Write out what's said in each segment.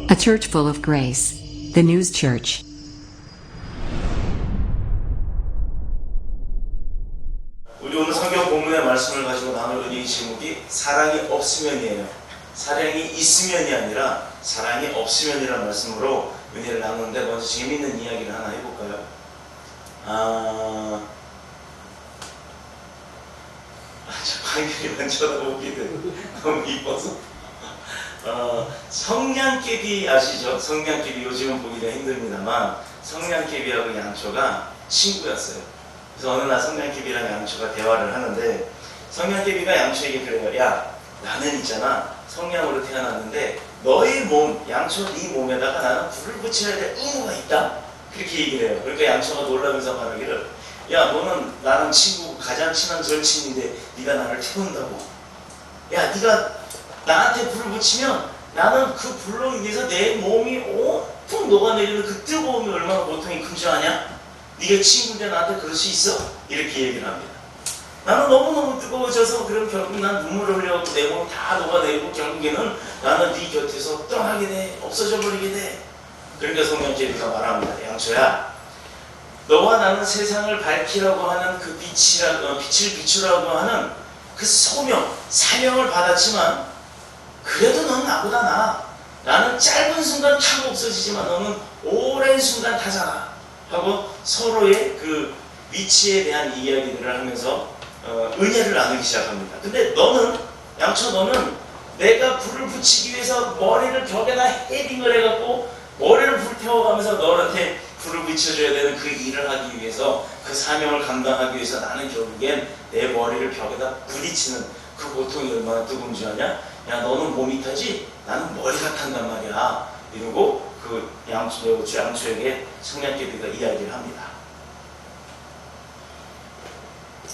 A church full of grace. The News Church. 우리 오늘 성경 본문의 말씀을 가지고 나눌 이 제목이 사랑이 없으면이에요. 사랑이 있으면이 아니라 사랑이 없으면이라는 말씀으로 은혜를 나누는데, 먼저 재미있는 이야기를 하나 해볼까요? 저 관계만 쳐다보기도 너무 이뻐서. 성냥개비 아시죠? 성냥개비 요즘은 보기가 힘듭니다만 성냥개비하고 양초가 친구였어요. 그래서 어느 날 성냥개비랑 양초가 대화를 하는데, 성냥개비가 양초에게 그래요. 야, 나는 있잖아, 성냥으로 태어났는데 너의 몸, 양초 네 몸에다가 나는 불을 붙여야 될 의무가 있다, 그렇게 얘기를 해요. 그러니까 양초가 놀라면서 말하기를, 야, 너는 나랑 친구, 가장 친한 절친인데 네가 나를 태운다고? 야, 네가 나한테 불을 붙이면 나는 그 불로 인해서 내 몸이 온통 녹아내리는 그 뜨거움이 얼마나 고통이 큰 줄 아냐? 네가 친구인데 나한테 그럴 수 있어? 이렇게 얘기를 합니다. 나는 너무너무 뜨거워져서 그럼 결국 난 눈물을 흘려갖고 내 몸이 다 녹아내리고 결국에는 나는 네 곁에서 떠나게 돼, 없어져 버리게 돼. 그러니까 성령제비가 말합니다. 양초야, 너와 나는 세상을 밝히라고 하는 그 빛을 비추라고 하는 그 소명, 사명을 받았지만 그래도 넌 나보다 나아. 나는 짧은 순간 타고 없어지지만 너는 오랜 순간 타잖아 하고 서로의 그 위치에 대한 이야기들을 하면서 은혜를 나누기 시작합니다. 근데 너는, 양초, 너는 내가 불을 붙이기 위해서 머리를 벽에다 헤딩을 해갖고 머리를 불태워가면서 너한테 불을 비춰줘야 되는 그 일을 하기 위해서, 그 사명을 감당하기 위해서 나는 결국엔 내 머리를 벽에다 부딪히는 그 고통이 얼마나 뜨거운 줄 아냐? 야, 너는 몸이 타지? 나는 머리가 탄단 말이야. 이러고 그 양초에게 성냥개비가 이야기를 합니다.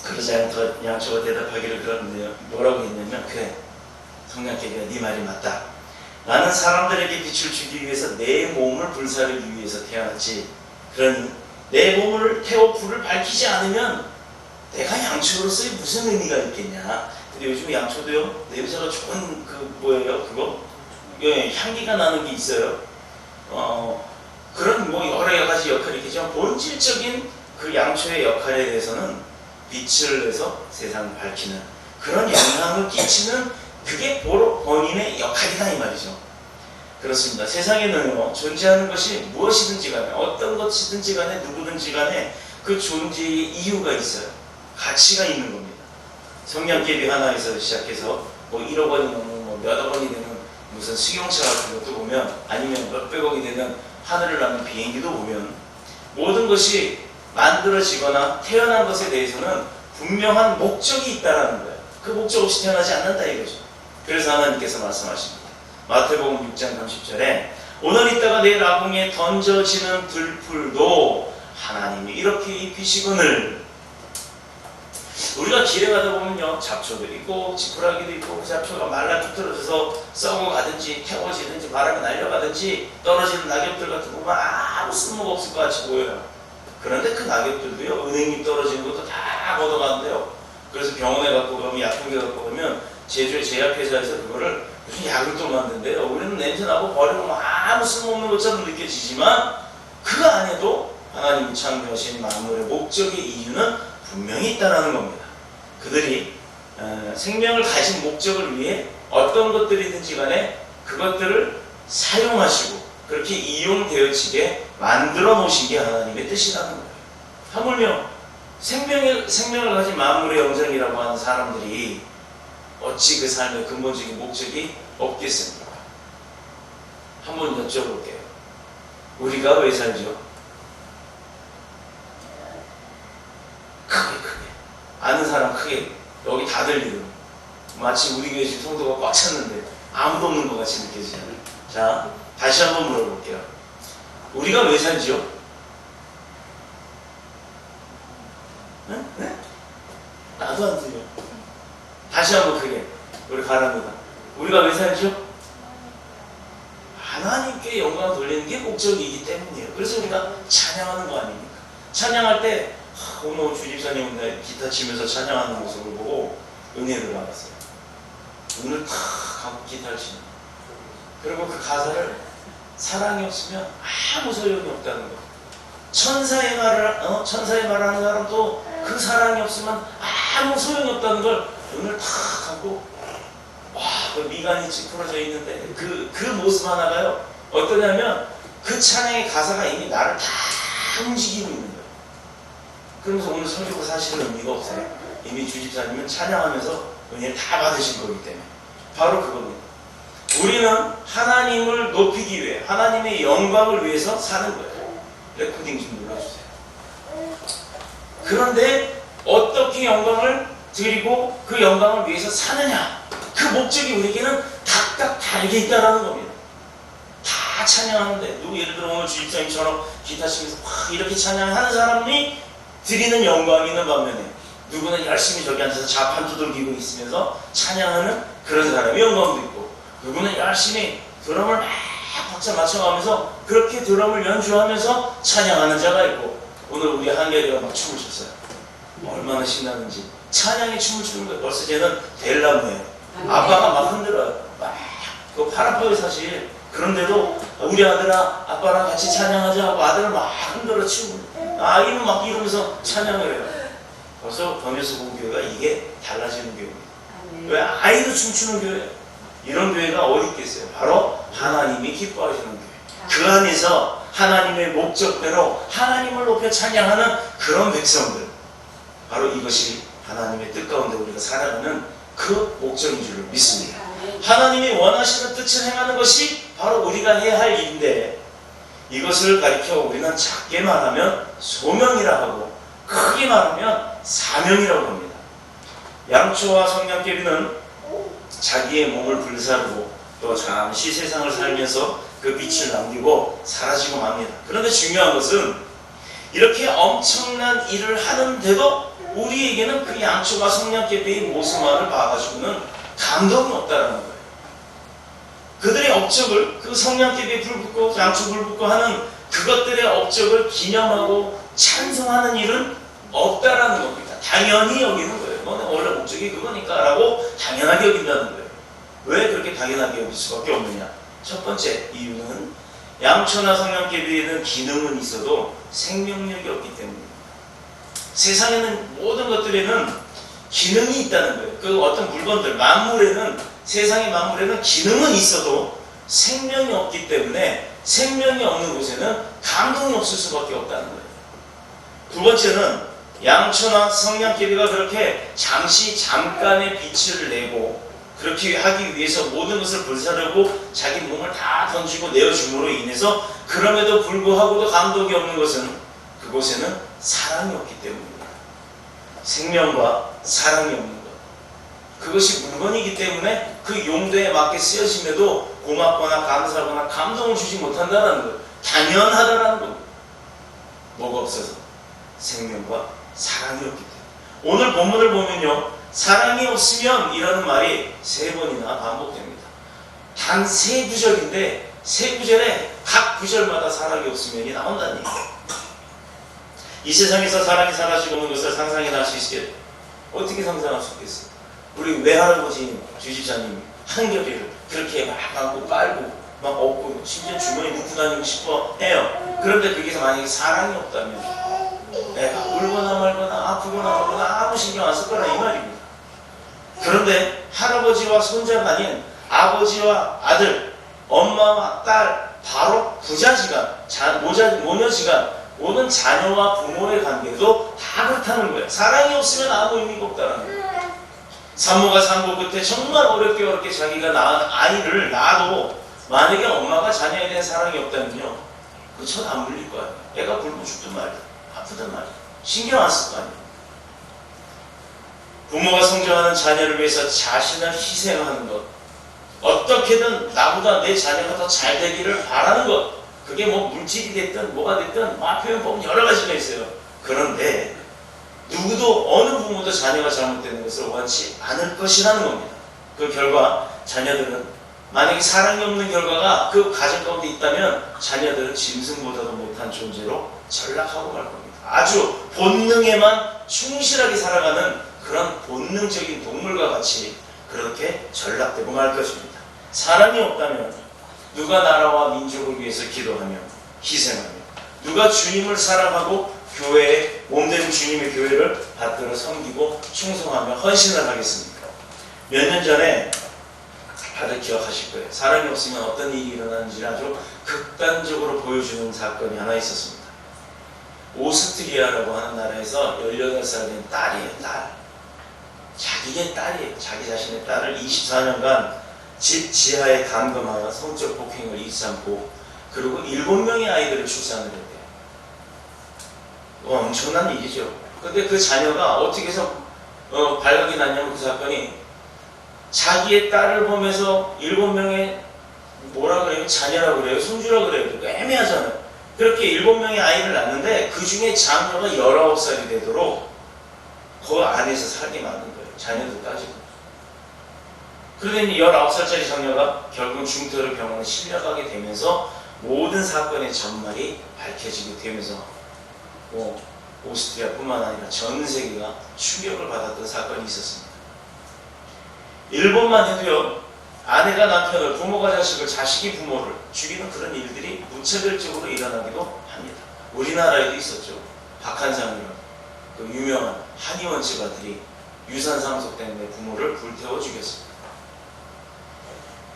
그러자 양초가 대답하기를 그러는데요. 뭐라고 했냐면, 그래, 성냥개비가 네 말이 맞다. 나는 사람들에게 빛을 주기 위해서 내 몸을 불사르기 위해서 태어났지. 그러니 내 몸을 태워 불을 밝히지 않으면 내가 양초로서의 무슨 의미가 있겠냐. 근데 요즘 양초도요, 냄새가 좋은 뭐예요? 그거? 예, 향기가 나는 게 있어요. 그런 뭐 여러 가지 역할이 있겠지만 본질적인 그 양초의 역할에 대해서는 빛을 내서 세상을 밝히는 그런 영향을 끼치는, 그게 본인의 역할이다 이 말이죠. 그렇습니다. 세상에는요, 존재하는 것이 무엇이든지 간에, 어떤 것이든지 간에, 누구든지 간에 그 존재의 이유가 있어요. 가치가 있는 겁니다. 성냥개비 하나에서 시작해서 뭐 1억 원이 넘는 뭐 몇억 원이 되는 무슨 승용차 같은 것도 보면, 아니면 몇백억이 되는 하늘을 나는 비행기도 보면, 모든 것이 만들어지거나 태어난 것에 대해서는 분명한 목적이 있다는 거예요. 그 목적 없이 태어나지 않는다 이거죠. 그래서 하나님께서 말씀하십니다. 마태복음 6장 30절에 오늘 있다가 내일 아궁이에 던져지는 들풀도 하나님이 이렇게 입히시거늘. 우리가 길에 가다 보면요, 잡초도 있고 지푸라기도 있고, 그 잡초가 말라 비틀어져서 썩어가든지 태워지든지 바람에 날려가든지 떨어지는 낙엽들 같은 거 보면 아무 쓸모가 없을 것 같이 보여요. 그런데 그 낙엽들도요, 은행잎 떨어지는 것도 다 걷어가는데요. 그래서 병원에 갖고 가면, 약국에 갖고 가면 제조의 제약회사에서 그거를 무슨 약을 또 만든대요. 우리는 냄새나고 버리고 아무 쓸모없는 것처럼 느껴지지만 그 안에도 하나님이 창조하신 만물의 목적의 이유는 분명히 있다는 겁니다. 그들이 생명을 가진 목적을 위해 어떤 것들이든지 간에 그것들을 사용하시고 그렇게 이용되어지게 만들어 놓으신 게 하나님의 뜻이라는 거예요. 하물며 생명을 가진 만물의 영장이라고 하는 사람들이 어찌 그 삶의 근본적인 목적이 없겠습니까? 한번 여쭤볼게요. 우리가 왜 살죠? 크게 아는 사람 크게, 여기 다들 이름, 마치 우리 교회 지금 성도가 꽉 찼는데 아무도 없는 것 같이 느껴지잖아요. 자, 다시 한번 물어볼게요. 우리가 왜 살지요? 네? 나도 안 들려. 다시 한번 크게 우리 바랍니다. 우리가 왜 살죠? 하나님께 영광을 돌리는 게 목적이기 때문이에요. 그래서 우리가 찬양하는 거 아닙니까? 찬양할 때 오늘 주집사님 기타 치면서 찬양하는 모습을 보고 은혜를 받았어요. 눈을 탁 감고 기타를 치는. 그리고 그 가사를 사랑이 없으면 아무 소용이 없다는 거. 천사의 말을 하는 사람도 그 사랑이 없으면 아무 소용이 없다는 걸 눈을 탁 감고 그 미간이 찌푸러져 있는데 그 모습 하나가요. 어떠냐면 그 찬양의 가사가 이미 나를 다 움직이고 있는 거예요. 그러면서 오늘 설교가 사실은 의미가 없어요. 이미 주집사님은 찬양하면서 은혜를 다 받으신 거기 때문에 바로 그겁니다. 우리는 하나님을 높이기 위해 하나님의 영광을 위해서 사는 거예요. 레코딩 좀 눌러주세요. 그런데 어떻게 영광을 드리고 그 영광을 위해서 사느냐, 그 목적이 우리에게는 각각 다르게 있다는 겁니다. 다 찬양하는데 누구 예를 들어 오늘 주집사님처럼 기타 치면서 이렇게 찬양하는 사람이 드리는 영광이 있는 반면에 누구는 열심히 저기 앉아서 자판 두들기고 있으면서 찬양하는 그런 사람의 영광도 있고, 누구는 열심히 드럼을 막 박자 맞춰가면서 그렇게 드럼을 연주하면서 찬양하는 자가 있고, 오늘 우리 한결이가 막 춤을 췄어요. 얼마나 신나는지. 찬양에 춤을 추는 거예요. 벌써 쟤는 델나무예요. 아빠가 막 흔들어요. 막 그거 팔 아파요 사실. 그런데도 우리 아들아 아빠랑 같이 찬양하자 하고 아들을 막 흔들어 치고 아이는 막 이러면서 찬양을 해요. 벌써 범여서 본 교회가 이게 달라지는 교회입니다. 왜? 아이도 춤추는 교회예요. 이런 교회가 어디 있겠어요? 바로 하나님이 기뻐하시는 교회. 그 안에서 하나님의 목적대로 하나님을 높여 찬양하는 그런 백성들, 바로 이것이 하나님의 뜻 가운데 우리가 살아가는 그 목적인 줄 믿습니다. 하나님이 원하시는 뜻을 행하는 것이 바로 우리가 해야 할 일인데, 이것을 가리켜 우리는 작게 말하면 소명이라 하고 크게 말하면 사명이라고 합니다. 양초와 성냥개비는 자기의 몸을 불사르고 또 잠시 세상을 살면서 그 빛을 남기고 사라지고 맙니다. 그런데 중요한 것은 이렇게 엄청난 일을 하는데도 우리에게는 그 양초와 성냥개비의 모습만을 봐가지고는 감동이 없다는 거예요. 그들의 업적을, 그 성냥개비에 불 붙고 양초 불 붙고 하는 그것들의 업적을 기념하고 찬송하는 일은 없다라는 겁니다. 당연히 여기는 거예요. 너는 원래 목적이 그거니까 라고 당연하게 여긴다는 거예요. 왜 그렇게 당연하게 여길 수밖에 없느냐? 첫 번째 이유는 양초나 성냥개비에는 기능은 있어도 생명력이 없기 때문입니다. 세상에는 모든 것들에는 기능이 있다는 거예요. 그 어떤 물건들, 만물에는, 세상의 만물에는 기능은 있어도 생명이 없기 때문에 생명이 없는 곳에는 감동이 없을 수밖에 없다는 거예요. 두 번째는 양초나 성냥개비가 그렇게 잠깐의 빛을 내고 그렇게 하기 위해서 모든 것을 불사르고 자기 몸을 다 던지고 내어줌으로 인해서 그럼에도 불구하고도 감동이 없는 것은 그곳에는 사랑이 없기 때문입니다. 생명과 사랑이 없는 것. 그것이 물건이기 때문에 그 용도에 맞게 쓰여짐에도 고맙거나 감사하거나 감동을 주지 못한다는 것. 당연하다라는 겁니다. 뭐가 없어서? 생명과 사랑이 없기 때문에. 오늘 본문을 보면요, 사랑이 없으면 이라는 말이 3번이나 반복됩니다. 단 3구절인데 3구절에 각 구절마다 사랑이 없으면이 나온다는 얘기예요. 이 세상에서 사랑이 사라지고 오는 것을 상상이나 할 수 있겠어요? 어떻게 상상할 수 있겠어요? 우리 외할아버지 주집사님 한결이를 그렇게 막 안고 빨고 막 업고 심지어 주머니에 넣고 다니고 싶어 해요. 그런데 거기서 만약에 사랑이 없다면 내가 울거나 말거나 아프거나 말거나 아무 신경 안 쓸 거라 이 말입니다. 그런데 할아버지와 손자가 아닌 아버지와 아들, 엄마와 딸, 바로 부자지간, 모녀지간, 모든 자녀와 부모의 관계도 다 그렇다는 거예요. 사랑이 없으면 아무 의미가 없다는 거예요. 산모가 산고 끝에 정말 어렵게 자기가 낳은 아이를 낳아도 만약에 엄마가 자녀에 대한 사랑이 없다면요, 그 첫 안 물릴 거야. 애가 굶고 죽든 말이야, 아프든 말이야. 신경 안 쓸 거 아니에요. 부모가 성장하는 자녀를 위해서 자신을 희생하는 것, 어떻게든 나보다 내 자녀가 더 잘 되기를 바라는 것, 그게 뭐 물질이 됐든 뭐가 됐든 표현 보면 여러 가지가 있어요. 그런데 누구도 어느 부모도 자녀가 잘못되는 것을 원치 않을 것이라는 겁니다. 그 결과 자녀들은, 만약에 사랑이 없는 결과가 그 가정 가운데 있다면 자녀들은 짐승보다도 못한 존재로 전락하고 말 겁니다. 아주 본능에만 충실하게 살아가는 그런 본능적인 동물과 같이 그렇게 전락되고 말 것입니다. 사랑이 없다면 누가 나라와 민족을 위해서 기도하며 희생하며 누가 주님을 사랑하고 교회에 몸된 주님의 교회를 받들어 섬기고 충성하며 헌신을 하겠습니까? 몇 년 전에 다들 기억하실 거예요. 사람이 없으면 어떤 일이 일어나는지 아주 극단적으로 보여주는 사건이 하나 있었습니다. 오스트리아라고 하는 나라에서 18살 된 딸이에요. 딸. 자기의 딸이에요. 자기 자신의 딸을 24년간 집 지하에 감금하여 성적 폭행을 잊지 않고 그리고 7명의 아이들을 출산을 했대요. 엄청난 일이죠. 근데 그 자녀가 어떻게 해서 발각이 났냐면 그 사건이 자기의 딸을 보면서 7명의 뭐라 그래요? 자녀라 그래요? 손주라 그래요? 그러니까 애매하잖아요. 그렇게 7명의 아이를 낳는데 그 중에 장녀가 19살이 되도록 그 안에서 살게 만든 거예요. 자녀도 따지고. 그러더니 19살짜리 장녀가 결국 중태로 병원에 실려가게 되면서 모든 사건의 전말이 밝혀지게 되면서 오스트리아뿐만 아니라 전 세계가 충격을 받았던 사건이 있었습니다. 일본만 해도요, 아내가 남편을, 부모가 자식을, 자식이 부모를 죽이는 그런 일들이 무차별적으로 일어나기도 합니다. 우리나라에도 있었죠. 박한상이라는 그 유명한 한의원 치과들이 유산상속 때문에 부모를 불태워 죽였습니다.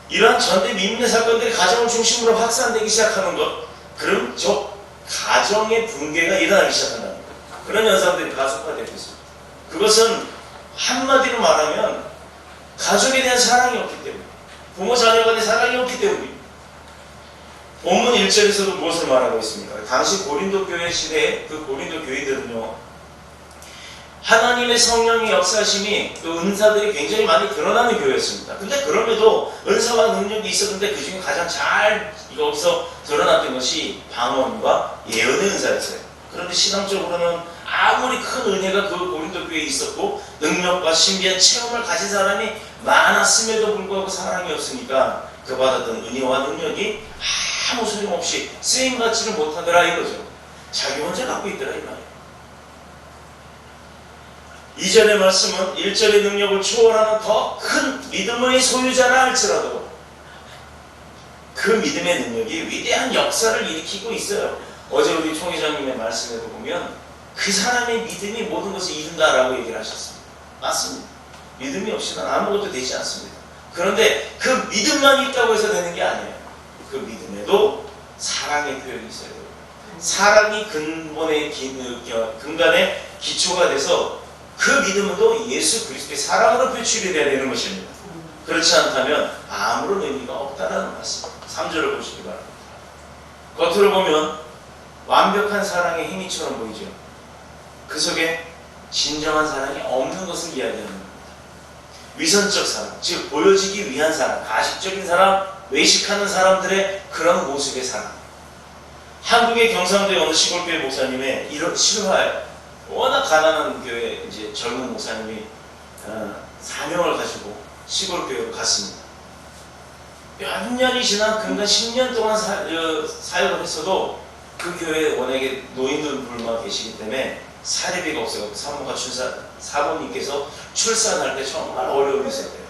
이러한 전대 미문의 사건들이 가정을 중심으로 확산되기 시작하는 것, 그럼 저 가정의 붕괴가 일어나기 시작한다는 것. 그런 현상들이 가속화되고 있습니다. 그것은 한마디로 말하면 가족에 대한 사랑이 없기 때문에, 부모 자녀가 대한 사랑이 없기 때문입니다. 본문 1절에서도 무엇을 말하고 있습니까? 당시 고린도 교회 시대에 그 고린도 교인들은요, 하나님의 성령의 역사심이 또 은사들이 굉장히 많이 드러나는 교회였습니다. 근데 그럼에도 은사와 능력이 있었는데 그 중에 가장 잘 여기서 드러났던 것이 방언과 예언의 은사였어요. 그런데 신앙적으로는 아무리 큰 은혜가 그 고린도 교회에 있었고 능력과 신비한 체험을 가진 사람이 많았음에도 불구하고 사랑이 없으니까 그 받았던 은혜와 능력이 아무 소용없이 쓰임받지를 못하더라 이거죠. 자기 혼자 갖고 있더라 이 말이에요. 2절의 말씀은 1절의 능력을 초월하는 더 큰 믿음의 소유자라 할지라도 그 믿음의 능력이 위대한 역사를 일으키고 있어요. 어제 우리 총회장님의 말씀에도 보면 그 사람의 믿음이 모든 것을 이룬다라고 얘기를 하셨습니다. 맞습니다. 믿음이 없이는 아무것도 되지 않습니다. 그런데 그 믿음만 있다고 해서 되는 게 아니에요. 그 믿음에도 사랑의 표현이 있어야 돼요. 사랑이 근간의 기초가 돼서 그 믿음도 예수 그리스도의 사랑으로 표출이 되어야 되는 것입니다. 그렇지 않다면 아무런 의미가 없다는 말씀입니다. 3절을 보시기 바랍니다. 겉으로 보면 완벽한 사랑의 행위처럼 보이죠. 그 속에 진정한 사랑이 없는 것을 이야기하는 겁니다. 위선적 사랑, 즉 보여지기 위한 사랑, 가식적인 사람, 외식하는 사람들의 그런 모습의 사랑. 한국의 경상도의 어느 시골교회 목사님의 이런 실화예요. 워낙 가난한 교회 이제 젊은 목사님이 사명을 가지고 시골교회로 갔습니다. 몇 년이 지난 근간 10년 동안 사역을 했어도 그 교회에 워낙에 노인들 불마 계시기 때문에 사례비가 없어요. 사모님께서 출산할 때 정말 어려움이 있었대요.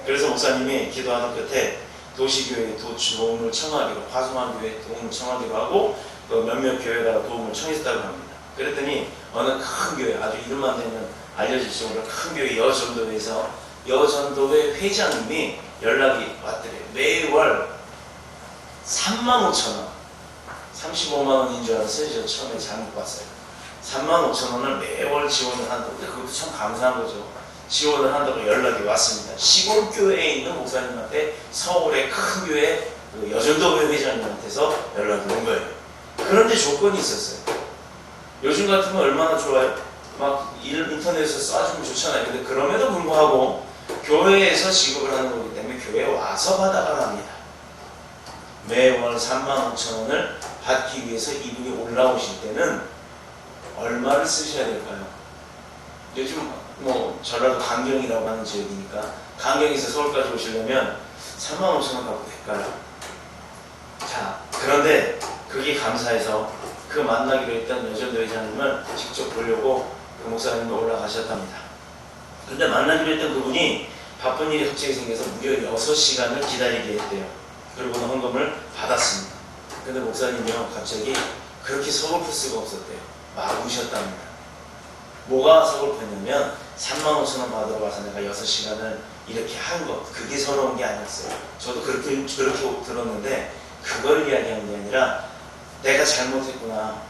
그래서 목사님이 기도하는 끝에 도시교회에 도움을 청하기로, 화성한 교회에 도움을 청하기로 하고 또 몇몇 교회에다가 도움을 청했다고 합니다. 그랬더니 어느 큰 교회, 아주 이름만 되면 알려질 정도로 큰 교회 여전도회에서 여전도회 회장님이 연락이 왔더래요. 매월 35,000원, 35만원인 줄 알았어요. 저 처음에 잘못 봤어요. 35,000원을 매월 지원을 한다고. 근데 그것도 참 감사한 거죠. 지원을 한다고 연락이 왔습니다. 시골 교회에 있는 목사님한테 서울의 큰 교회 여전도회 회장님한테서 연락이 온 거예요. 그런데 조건이 있었어요. 요즘 같으면 얼마나 좋아요? 막 인터넷에서 쏴주면 좋잖아요. 근데 그럼에도 불구하고 교회에서 지급을 하는 거기 때문에 교회에 와서 받아가라 합니다. 매월 35,000원을 받기 위해서 이분이 올라오실 때는 얼마를 쓰셔야 될까요? 요즘 전라도 강경이라고 하는 지역이니까 강경에서 서울까지 오시려면 35,000원 갖고 될까요? 자, 그런데 그게 감사해서 그 만나기로 했던 여전도 회장님을 직접 보려고 그 목사님이 올라가셨답니다. 그런데 만나기로 했던 그분이 바쁜 일이 갑자기 생겨서 무려 6시간을 기다리게 했대요. 그러고는 헌금을 받았습니다. 근데 목사님이요 갑자기 그렇게 서글플 수가 없었대요. 막 우셨답니다. 뭐가 서글펐냐면 35,000원 받으러 와서 내가 6시간을 이렇게 한 것, 그게 서러운 게 아니었어요. 저도 그렇게 들었는데 그걸 이야기하는 게 아니라 내가 잘못했구나.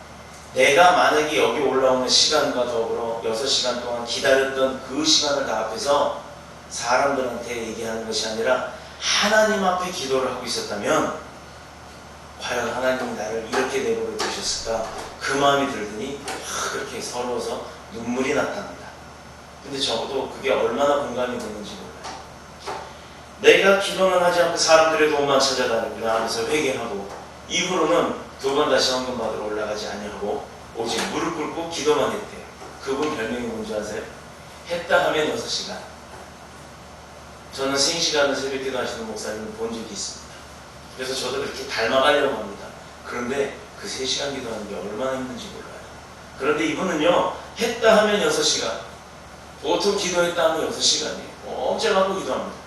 내가 만약에 여기 올라오는 시간과 더불어 6시간 동안 기다렸던 그 시간을 다 앞에서 사람들한테 얘기하는 것이 아니라 하나님 앞에 기도를 하고 있었다면 과연 하나님이 나를 이렇게 내버려 두셨을까? 그 마음이 들더니 그렇게 서러워서 눈물이 났답니다. 근데 저도 그게 얼마나 공감이 되는지 몰라요. 내가 기도는 하지 않고 사람들의 도움만 찾아다니고 나면서 회개하고 이후로는 2번 다시 헌금 받으러 올라가지 아니하고 오직 무릎 꿇고 기도만 했대요. 그분 별명이 뭔지 아세요? 했다 하면 6시간. 저는 3시간을 새벽 기도하시는 목사님을 본 적이 있습니다. 그래서 저도 그렇게 닮아가려고 합니다. 그런데 그 3시간 기도하는 게 얼마나 힘든지 몰라요. 그런데 이분은요, 했다 하면 6시간. 보통 기도했다 하면 6시간이에요. 엄청 갖고 기도합니다.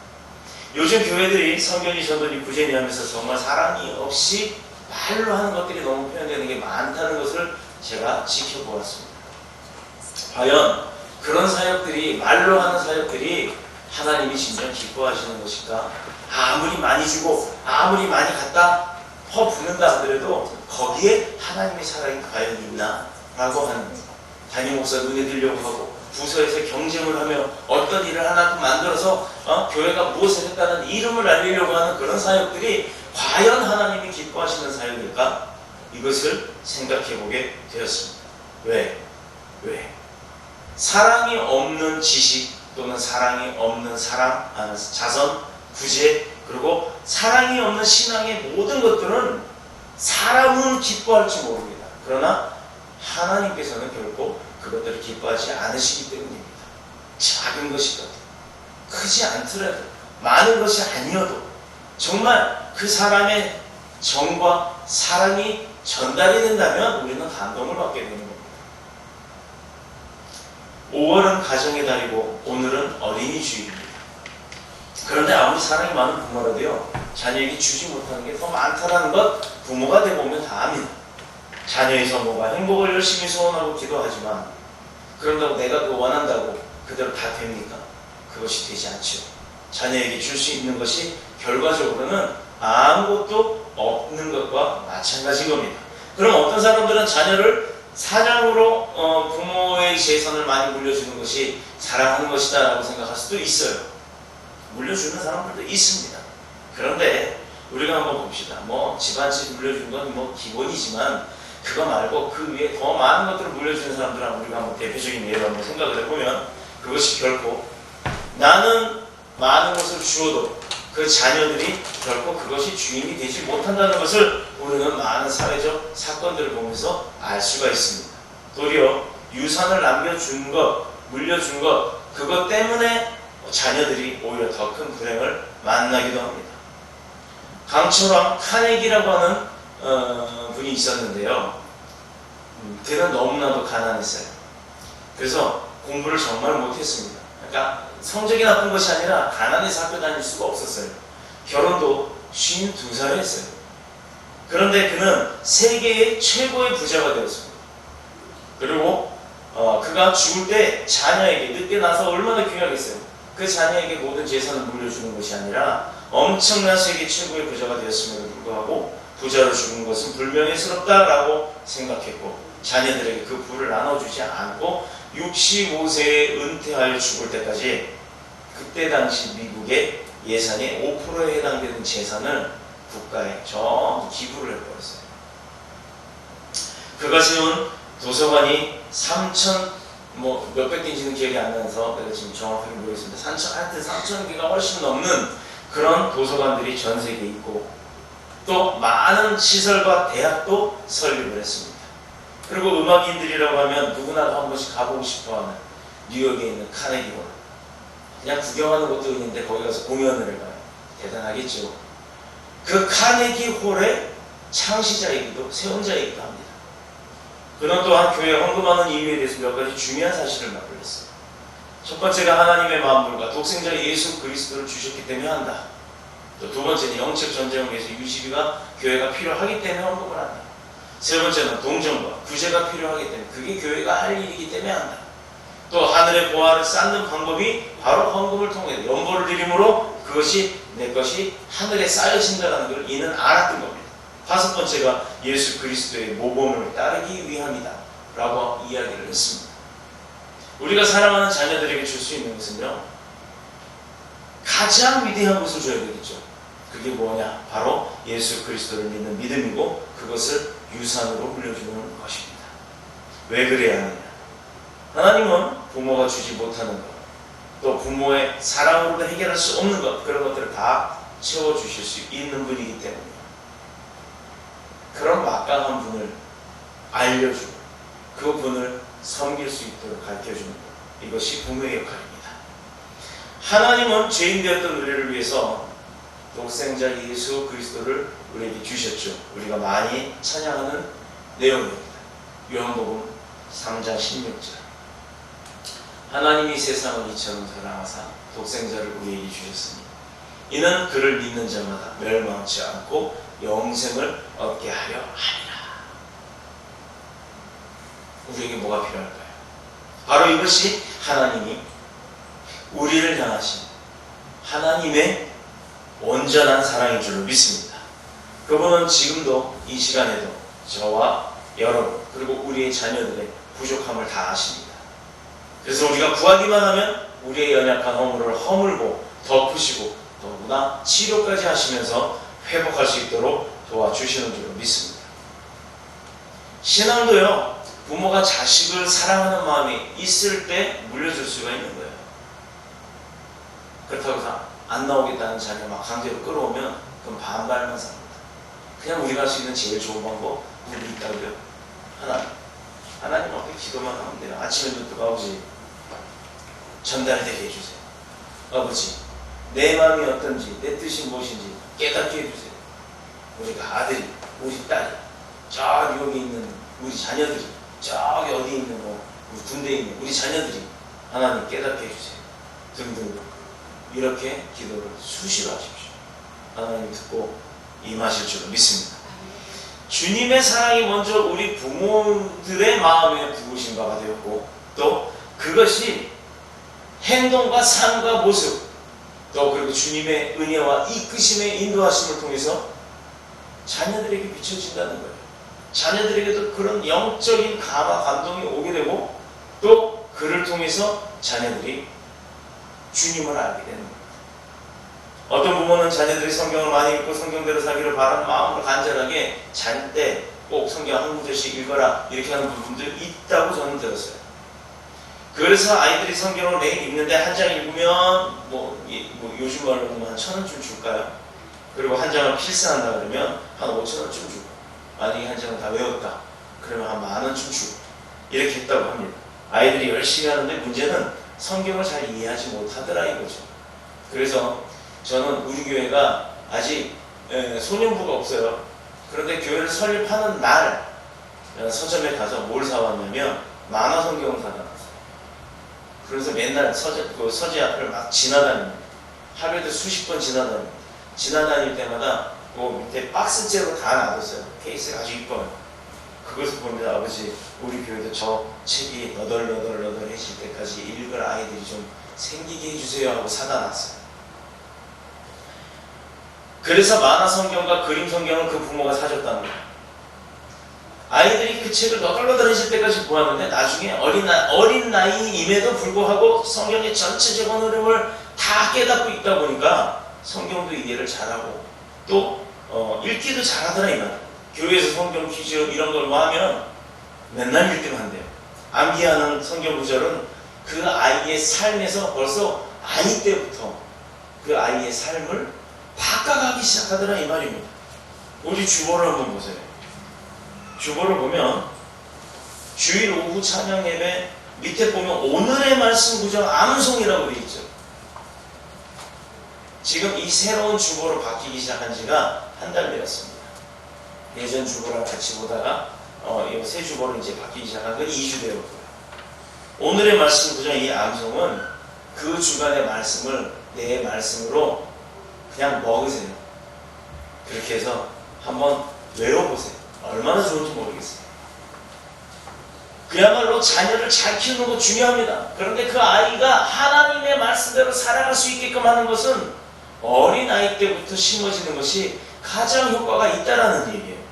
요즘 교회들이 성경이 전도니 구제니 하면서 정말 사랑이 없이 말로 하는 것들이 너무 표현되는 게 많다는 것을 제가 지켜보았습니다. 과연 그런 사역들이, 말로 하는 사역들이 하나님이 진정 기뻐하시는 것일까? 아무리 많이 주고 아무리 많이 갖다 퍼붓는다 하더라도 거기에 하나님의 사랑이 과연 있나? 라고 하는 담임 목사 눈에 들려고 하고 부서에서 경쟁을 하며 어떤 일을 하나 만들어서 교회가 무엇을 했다는 이름을 알리려고 하는 그런 사역들이 과연 하나님이 기뻐하시는 사역일까? 이것을 생각해보게 되었습니다. 왜? 사랑이 없는 지식 또는 사랑이 없는 자선, 구제, 그리고 사랑이 없는 신앙의 모든 것들은 사람은 기뻐할지 모릅니다. 그러나 하나님께서는 결코 그것들을 기뻐하지 않으시기 때문입니다. 작은 것이든 크지 않더라도 많은 것이 아니어도 정말 그 사람의 정과 사랑이 전달이 된다면 우리는 감동을 받게 되는 겁니다. 5월은 가정의 달이고 오늘은 어린이 주일입니다. 그런데 아무리 사랑이 많은 부모라도요, 자녀에게 주지 못하는 게 더 많다는 것 부모가 되보면 다 압니다. 자녀의 성공과 행복을 열심히 소원하고 기도하지만 그런다고 내가 그거 원한다고 그대로 다 됩니까? 그것이 되지 않죠. 자녀에게 줄 수 있는 것이 결과적으로는 아무것도 없는 것과 마찬가지인 겁니다. 그럼 어떤 사람들은 자녀를 사냥으로 부모의 재산을 많이 물려주는 것이 사랑하는 것이다 라고 생각할 수도 있어요. 물려주는 사람들도 있습니다. 그런데 우리가 한번 봅시다. 집안집 물려주는 건 기본이지만 그거 말고 그 위에 더 많은 것들을 물려주는 사람들은 우리가 한번 대표적인 예로 한번 생각을 해보면 그것이 결코 나는 많은 것을 주어도 그 자녀들이 결코 그것이 주인이 되지 못한다는 것을 우리는 많은 사회적 사건들을 보면서 알 수가 있습니다. 도리어 유산을 남겨준 것, 물려준 것, 그것 때문에 자녀들이 오히려 더 큰 불행을 만나기도 합니다. 강철왕 카네기라고 하는 분이 있었는데요. 그는 너무나도 가난했어요. 그래서 공부를 정말 못했습니다. 그러니까 성적이 나쁜 것이 아니라 가난해서 학교 다닐 수가 없었어요. 결혼도 52살에 했어요. 그런데 그는 세계의 최고의 부자가 되었습니다. 그리고 그가 죽을 때 자녀에게, 늦게 나서 얼마나 귀하겠어요. 그 자녀에게 모든 재산을 물려주는 것이 아니라 엄청난 세계 최고의 부자가 되었음에도 불구하고 부자로 죽은 것은 불명예스럽다라고 생각했고 자녀들에게 그 부를 나눠주지 않고 65세에 은퇴하여 죽을 때까지 그때 당시 미국의 예산의 5%에 해당되는 재산을 국가에 전부 기부를 해버렸어요. 그가 세운 도서관이 3,000 몇백 개인지는 기억이 안 나서 내가 지금 정확하게 모르겠습니다. 하여튼 3,000개가 훨씬 넘는 그런 도서관들이 전 세계에 있고 또 많은 시설과 대학도 설립을 했습니다. 그리고 음악인들이라고 하면 누구나 한 번씩 가보고 싶어하는 뉴욕에 있는 카네기 홀. 그냥 구경하는 것도 있는데 거기 가서 공연을 해봐요. 대단하겠죠. 그 카네기 홀의 창시자이기도 세운자이기도 합니다. 그는 또한 교회에 헌금하는 이유에 대해서 몇 가지 중요한 사실을 말했어요. 첫 번째가 하나님의 만물과 독생자 예수 그리스도를 주셨기 때문에 한다. 또 두 번째는 영적 전쟁을 위해서 유지비가 교회가 필요하기 때문에 헌금을 한다. 세 번째는 동정과 구제가 필요하기 때문에 그게 교회가 할 일이기 때문에 한다. 또 하늘의 보화를 쌓는 방법이 바로 헌금을 통해 연보를 드림으로 그것이 내 것이 하늘에 쌓여진다는 걸 이는 알았던 겁니다. 다섯 번째가 예수 그리스도의 모범을 따르기 위함이다 라고 이야기를 했습니다. 우리가 사랑하는 자녀들에게 줄 수 있는 것은요, 가장 위대한 것을 줘야 되겠죠. 그게 뭐냐? 바로 예수 그리스도를 믿는 믿음이고 그것을 유산으로 물려주는 것입니다. 왜 그래야 하느냐? 하나님은 부모가 주지 못하는 것, 또 부모의 사랑으로도 해결할 수 없는 것, 그런 것들을 다 채워주실 수 있는 분이기 때문에 그런 막강한 분을 알려주고 그 분을 섬길 수 있도록 가르쳐주는 것, 이것이 부모의 역할입니다. 하나님은 죄인 되었던 우리를 위해서 독생자 예수 그리스도를 우리에게 주셨죠. 우리가 많이 찬양하는 내용입니다. 요한복음 3장 16절. 하나님이 세상을 이처럼 사랑하사 독생자를 우리에게 주셨으니 이는 그를 믿는 자마다 멸망치 않고 영생을 얻게 하려 함이라. 우리에게 뭐가 필요할까요? 바로 이것이 하나님이 우리를 향하신 하나님의 온전한 사랑인 줄로 믿습니다. 그분은 지금도 이 시간에도 저와 여러분 그리고 우리의 자녀들의 부족함을 다 아십니다. 그래서 우리가 구하기만 하면 우리의 연약한 허물을 허물고 덮으시고 더구나 치료까지 하시면서 회복할 수 있도록 도와주시는 줄로 믿습니다. 신앙도요, 부모가 자식을 사랑하는 마음이 있을 때 물려줄 수가 있는 거예요. 그렇다고 해서 안 나오겠다는 자녀 막 강제로 끌어오면 그럼 반발만 삽니다. 그냥 우리가 할 수 있는 제일 좋은 방법 우리 있다고요. 하나님 앞에 기도만 하면 돼요. 아침에 눈 뜨고 아버지 전달되게 해주세요. 아버지 내 마음이 어떤지 내 뜻이 무엇인지 깨닫게 해주세요. 우리가 아들이 우리 딸이 저기 여기 있는 우리 자녀들이 저기 어디에 있는 거 우리 군대에 있는 우리 자녀들이 하나님 깨닫게 해주세요. 등등 이렇게 기도를 수시로 하십시오. 하나님 듣고 임하실 줄로 믿습니다. 주님의 사랑이 먼저 우리 부모들의 마음에 부으신 바가 되었고 또 그것이 행동과 삶과 모습 또 그리고 주님의 은혜와 이끄심의 인도하심을 통해서 자녀들에게 비춰진다는 거예요. 자녀들에게도 그런 영적인 감화 감동이 오게 되고 또 그를 통해서 자녀들이 주님을 알게 되는 겁니다. 어떤 부모는 자녀들이 성경을 많이 읽고 성경대로 살기를 바라는 마음으로 간절하게 잘 때 꼭 성경 한 구절씩 읽어라 이렇게 하는 부분들 있다고 저는 들었어요. 그래서 아이들이 성경을 매일 읽는데 한 장 읽으면 요즘 말로 보면 한 1,000원쯤 줄까요? 그리고 한 장을 필사한다 그러면 한 5,000원쯤 주고 만약에 한 장을 다 외웠다 그러면 한 10,000원쯤 주고 이렇게 했다고 합니다. 아이들이 열심히 하는데 문제는 성경을 잘 이해하지 못하더라 이거죠. 그래서 저는 우리 교회가 아직 소년부가 없어요. 그런데 교회를 설립하는 날 서점에 가서 뭘 사왔냐면 만화 성경을 사다 놨어요. 그래서 맨날 서재 앞을 막 지나다닙니다. 하루에도 수십 번 지나다닙니다. 지나다닐 때마다 밑에 박스째로 다 놔뒀어요. 케이스가 아주 이뻐요. 그것을 보면 아버지 우리 교회도 저 책이 너덜너덜해질 때까지 읽을 아이들이 좀 생기게 해주세요 하고 사다 놨어요. 그래서 만화 성경과 그림 성경을 그 부모가 사줬다는 거예요. 아이들이 그 책을 너덜너덜해질 때까지 보았는데 나중에 어린 나이임에도 불구하고 성경의 전체적인 흐름을 다 깨닫고 있다 보니까 성경도 이해를 잘하고 또 읽기도 잘하더라 이 말. 교회에서 성경 퀴즈 이런 걸 하면 맨날 1등 한대요. 암기하는 성경 구절은 그 아이의 삶에서 벌써 아이 때부터 그 아이의 삶을 바꿔가기 시작하더라 이 말입니다. 우리 주보를 한번 보세요. 주보를 보면 주일 오후 찬양 예배 밑에 보면 오늘의 말씀 구절 암송이라고 되어 있죠. 지금 이 새로운 주보로 바뀌기 시작한 지가 한 달 되었습니다. 예전 주보랑 같이 보다가 이 새 주보로 이제 바뀌기 시작한 건 2주 되었고요. 오늘의 말씀 구절 이 암송은 그 주간의 말씀을 내 말씀으로 그냥 먹으세요. 그렇게 해서 한번 외워보세요. 얼마나 좋은지 모르겠어요. 그야말로 자녀를 잘 키우는 거 중요합니다. 그런데 그 아이가 하나님의 말씀대로 살아갈 수 있게끔 하는 것은 어린 아이 때부터 심어지는 것이 가장 효과가 있다라는 얘기예요.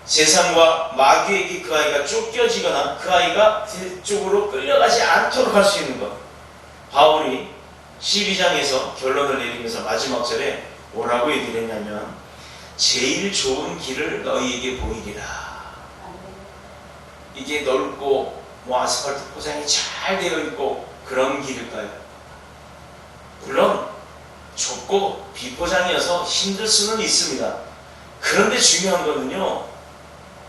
세상과 마귀에게 그 아이가 쫓겨지거나 그 아이가 그쪽으로 끌려가지 않도록 할 수 있는 것. 바울이 12장에서 결론을 내리면서 마지막 절에 뭐라고 얘기를 했냐면 제일 좋은 길을 너희에게 보이리라. 이게 넓고 뭐 아스팔트 포장이 잘 되어 있고 그런 길일까요? 물론 좁고 비포장이어서 힘들 수는 있습니다. 그런데 중요한 거는요,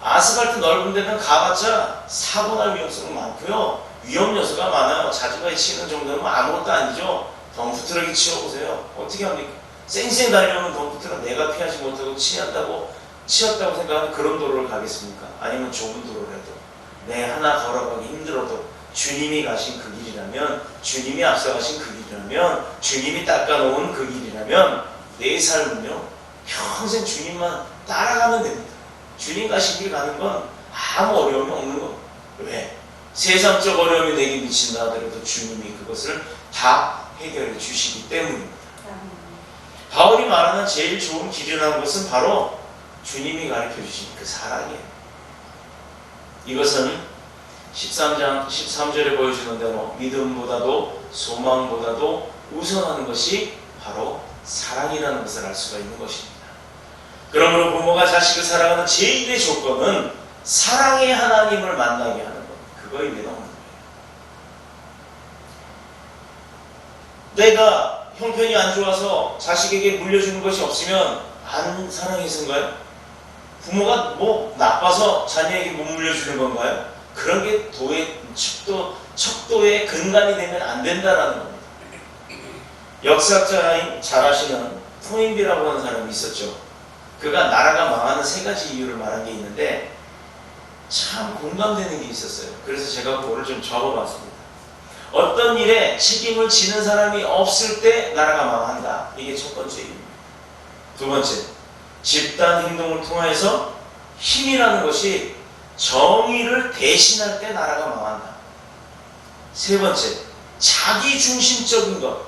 아스팔트 넓은 데는 가봤자 사고 날 위험성이 많고요, 위험 요소가 많아요. 자전거에 치는 정도는 아무것도 아니죠. 덤프트럭이 치워보세요. 어떻게 합니까? 쌩쌩 달려오는 덤프트럭 내가 피하지 못하고 치였다고 생각하는 그런 도로를 가겠습니까? 아니면 좁은 도로라도 내 하나 걸어가기 힘들어도 주님이 가신 그 길이라면, 주님이 앞서가신 그 길이라면, 주님이 닦아놓은 그 길이라면 내 삶은요 평생 주님만 따라가면 됩니다. 주님 가신 길 가는 건 아무 어려움이 없는 겁니다. 왜? 세상적 어려움이 내게 미친다 하더라도 주님이 그것을 다 해결해 주시기 때문입니다. 바울이 말하는 제일 좋은 길이라는 것은 바로 주님이 가르쳐 주신 그 사랑이에요. 이것은 13장 13절에 보여주는 대로 믿음보다도 소망보다도 우선하는 것이 바로 사랑이라는 것을 알 수가 있는 것입니다. 그러므로 부모가 자식을 사랑하는 제1의 조건은 사랑의 하나님을 만나게 하는 것, 그거입니다. 내가 형편이 안 좋아서 자식에게 물려주는 것이 없으면 안 사랑해서인가요? 부모가 뭐 나빠서 자녀에게 못 물려주는 건가요? 그런 게 척도의 근간이 되면 안 된다라는 겁니다. 역사학자인 잘 아시는 토인비라고 하는 사람이 있었죠. 그가 나라가 망하는 3가지 이유를 말한 게 있는데 참 공감되는 게 있었어요. 그래서 제가 그거를 좀 적어봤습니다. 어떤 일에 책임을 지는 사람이 없을 때 나라가 망한다. 이게 첫 번째 이유입니다. 두 번째, 집단 행동을 통해서 힘이라는 것이 정의를 대신할 때 나라가 망한다. 세 번째, 자기중심적인 것.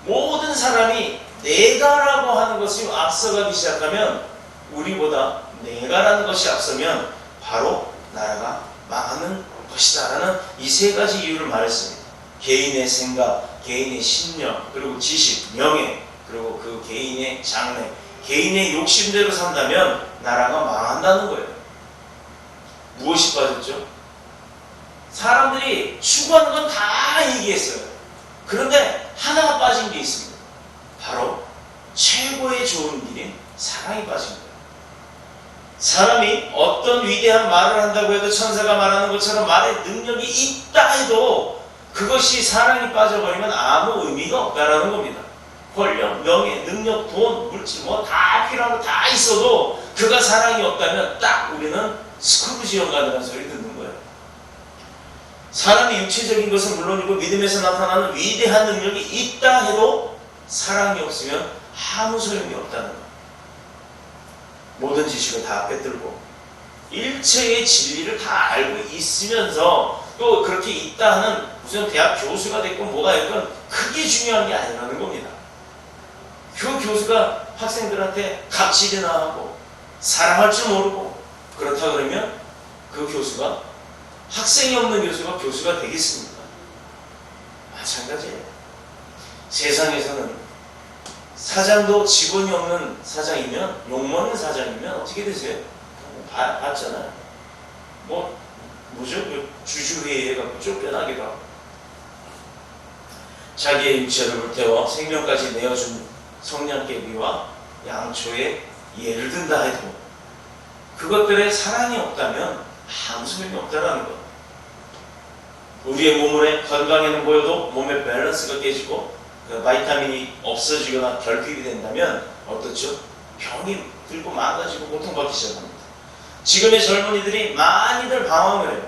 모든 사람이 내가라고 하는 것이 앞서가기 시작하면, 우리보다 내가라는 것이 앞서면 바로 나라가 망하는 것이다 라는 이 3가지 이유를 말했습니다. 개인의 생각, 개인의 신념, 그리고 지식, 명예, 그리고 그 개인의 장래, 개인의 욕심대로 산다면 나라가 망한다는 거예요. 무엇이 빠졌죠? 사람들이 추구하는 건 다 얘기했어요. 그런데 하나가 빠진 게 있습니다. 바로 최고의 좋은 길인 사랑이 빠진 거예요. 사람이 어떤 위대한 말을 한다고 해도 천사가 말하는 것처럼 말의 능력이 있다 해도 그것이 사랑이 빠져버리면 아무 의미가 없다라는 겁니다. 권력, 명예, 능력, 돈, 물질 뭐 다 필요한 거 다 있어도 그가 사랑이 없다면 딱 우리는 스크루지 영가라는 소리 듣는 거예요. 사람이 육체적인 것은 물론이고 믿음에서 나타나는 위대한 능력이 있다 해도 사랑이 없으면 아무 소용이 없다는 거예요. 모든 지식을 다 빼들고 일체의 진리를 다 알고 있으면서 또 그렇게 있다 하는 무슨 대학 교수가 됐건 뭐가 됐건 그게 중요한 게 아니라는 겁니다. 그 교수가 학생들한테 갑질이나 하고 사랑할 줄 모르고 그렇다 그러면 그 교수가, 학생이 없는 교수가 교수가 되겠습니까? 마찬가지예요. 세상에서는 사장도 직원이 없는 사장이면, 욕먹는 사장이면 어떻게 되세요? 봤잖아요. 뭐죠? 주주회의 해갖고 쫓겨나기도 하고. 자기의 육체를 불태워 생명까지 내어준 성냥개비와 양초에 예를 든다 해도 그것들의 사랑이 없다면 아무 소용이 없다라는 것. 우리의 몸에 건강에는 보여도 몸의 밸런스가 깨지고 그 바이타민이 없어지거나 결핍이 된다면 어떻죠? 병이 들고 망가지고 고통받기 시작합니다. 지금의 젊은이들이 많이들 방황을 해요.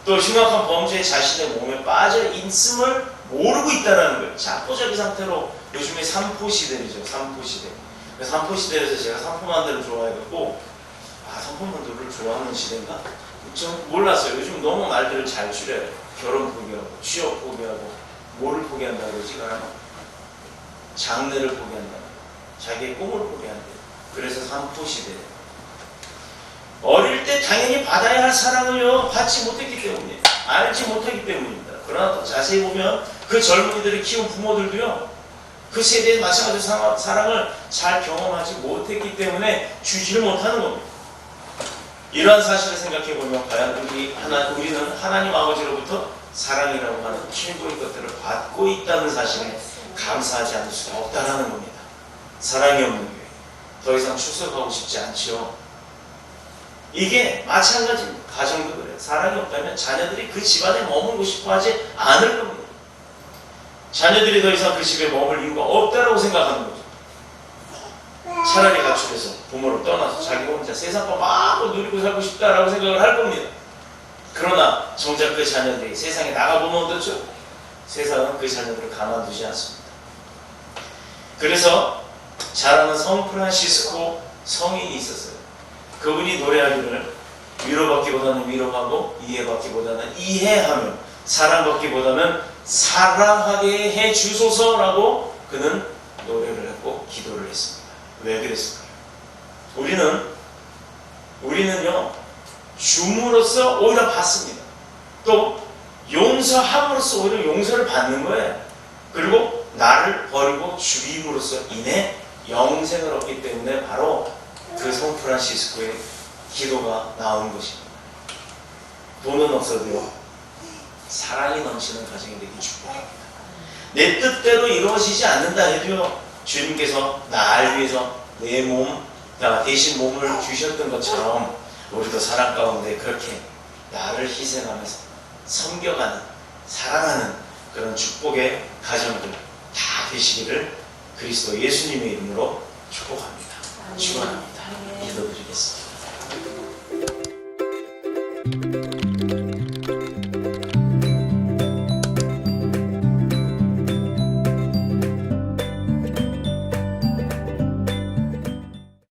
또 흉악한 범죄에 자신의 몸에 빠져 있음을 모르고 있다는 거예요. 자포자기 상태로 요즘에 삼포 시대이죠. 삼포 시대. 그래서 삼포 시대에서 제가 삼포 만두를 좋아해갖고 삼포 만두를 좋아하는 시대인가? 좀 몰랐어요. 요즘 너무 말들을 잘 줄여요. 결혼 포기하고 취업 포기하고 뭐를 포기한다고 그러지? 그러면 장래를 포기한다. 자기의 꿈을 포기한다. 그래서 삼포 시대예요. 어릴 때 당연히 받아야 할 사랑을요 받지 못했기 때문이에요. 알지 못하기 때문입니다. 그러나 또 자세히 보면 그 젊은이들이 키운 부모들도요 그 세대에 마찬가지로 사랑을 잘 경험하지 못했기 때문에 주지를 못하는 겁니다. 이러한 사실을 생각해 보면 과연 우리는 하나님 아버지로부터 사랑이라고 하는 최고의 것들을 받고 있다는 사실에 감사하지 않을 수가 없다는 겁니다. 사랑이 없는 교회 더 이상 출석하고 싶지 않죠. 이게 마찬가지입니다. 가정도 그래요. 사랑이 없다면 자녀들이 그 집안에 머물고 싶어 하지 않을 겁니다. 자녀들이 더 이상 그 집에 머물 이유가 없다라고 생각하는 거죠. 차라리 가출해서 부모를 떠나서 자기 혼자 세상과 마음껏 누리고 살고 싶다라고 생각을 할 겁니다. 그러나 정작 그 자녀들이 세상에 나가보면 어떻죠? 세상은 그 자녀들을 가만두지 않습니다. 그래서 잘 아는 성 프란시스코 성인이 있었어요. 그분이 노래하기를 위로받기보다는 위로하고 이해받기보다는 이해하며 사랑받기보다는 사랑하게 해주소서라고 그는 노래를 했고 기도를 했습니다. 왜 그랬을까요? 우리는요 줌으로써 오히려 받습니다. 또 용서함으로써 오히려 용서를 받는 거예요. 그리고 나를 버리고 죽임으로써 인해 영생을 얻기 때문에 바로 그 성 프란시스코의 기도가 나온 것입니다. 돈은 없어도요 사랑이 넘치는 가정이 되기 축복합니다. 내 뜻대로 이루어지지 않는다 해도요 주님께서 나를 위해서 내 몸 대신 몸을 주셨던 것처럼 우리도 사랑 가운데 그렇게 나를 희생하면서 섬겨가는 사랑하는 그런 축복의 가정들 다 되시기를 그리스도 예수님의 이름으로 축복합니다. 축원합니다. 기도드리겠습니다.